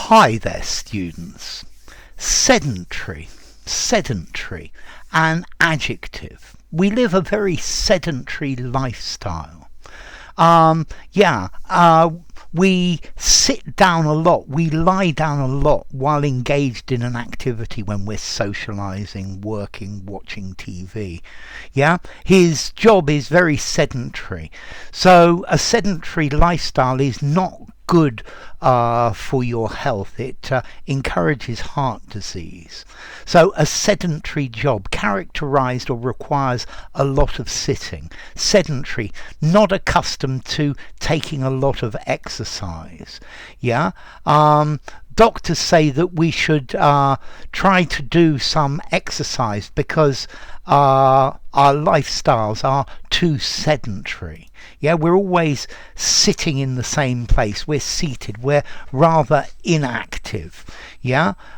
Hi there, students. Sedentary, an adjective. We live a very sedentary lifestyle. We sit down a lot, we lie down a lot while engaged in an activity when we're socializing, working, watching TV. His job is very sedentary. So a sedentary lifestyle is not good for your health. It encourages heart disease. So a sedentary job characterized or requires a lot of sitting. Sedentary, not accustomed to taking a lot of exercise. Doctors say that we should try to do some exercise because our lifestyles are too sedentary. We're always sitting in the same place. We're seated. We're rather inactive.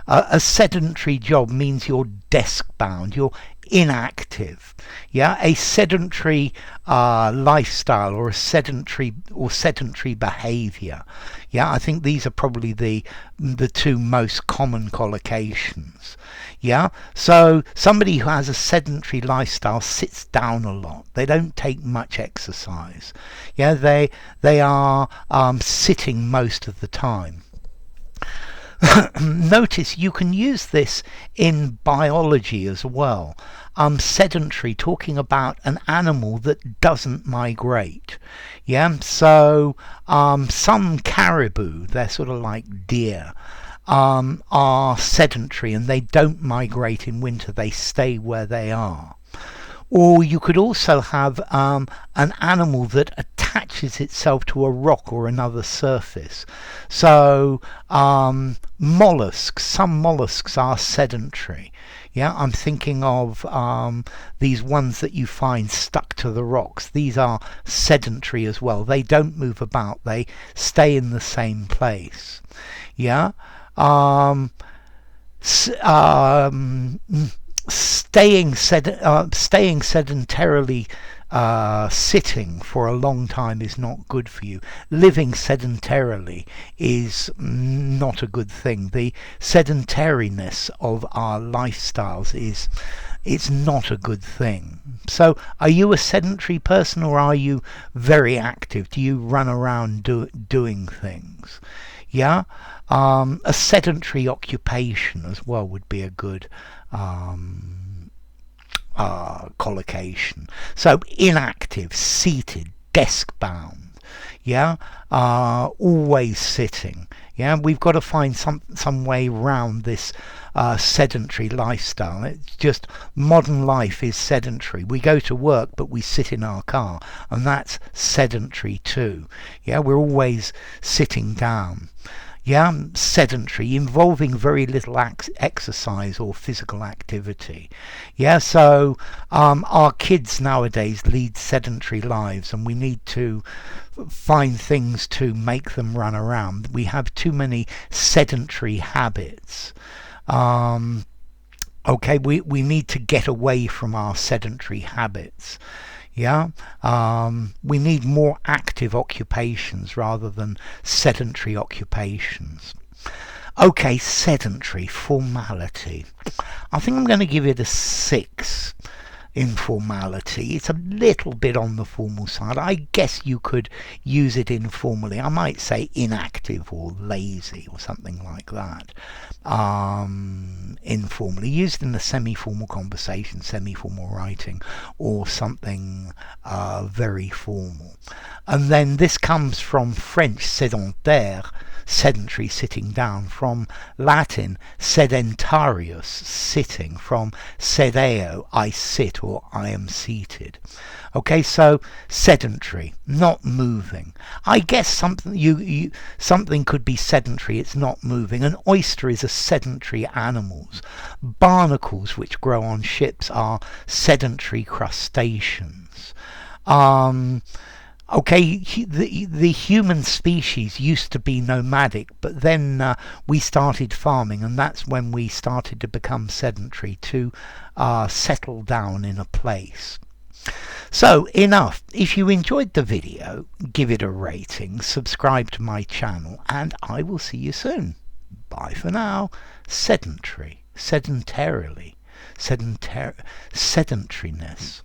A sedentary job means you're desk bound. You're inactive. A sedentary lifestyle or a sedentary behavior. I think these are probably the two most common collocations. So somebody who has a sedentary lifestyle sits down a lot. They don't take much exercise. They are sitting most of the time. Notice you can use this in biology as well. Sedentary, talking about an animal that doesn't migrate. So some caribou, they're sort of like deer, are sedentary and they don't migrate in winter. They stay where they are. Or you could also have an animal that attaches itself to a rock or another surface. So mollusks, some mollusks are sedentary. I'm thinking of these ones that you find stuck to the rocks. These are sedentary as well. They don't move about. They stay in the same place. Staying sedentarily sitting for a long time is not good for you. Living sedentarily is not a good thing. The sedentariness of our lifestyles it's not a good thing. So are you a sedentary person or are you very active? Do you run around doing things? A sedentary occupation as well would be a good collocation. So inactive, seated, desk bound. Always sitting. We've got to find some way around this sedentary lifestyle. It's just modern life is sedentary. We go to work but we sit in our car, and that's sedentary too. We're always sitting down. Sedentary, involving very little exercise or physical activity. So our kids nowadays lead sedentary lives, and we need to find things to make them run around. We have too many sedentary habits. We need to get away from our sedentary habits. We need more active occupations rather than sedentary occupations. Sedentary, formality. I think I'm going to give it a 6 in formality. It's a little bit on the formal side. I guess you could use it informally. I might say inactive or lazy or something like that. Informally, used in a semi-formal conversation, semi-formal writing, or something very formal. And then this comes from French sédentaire, sedentary, sitting down, from Latin sedentarius, sitting, from sedeo, I sit or I am seated. So sedentary, not moving. I guess something could be sedentary, it's not moving. An oyster is a sedentary animal. Barnacles, which grow on ships, are sedentary crustaceans. The human species used to be nomadic, but then we started farming, and that's when we started to become sedentary, to settle down in a place. So enough. If you enjoyed the video, give it a rating, subscribe to my channel, and I will see you soon. Bye for now. Sedentary, sedentarily, sedentariness.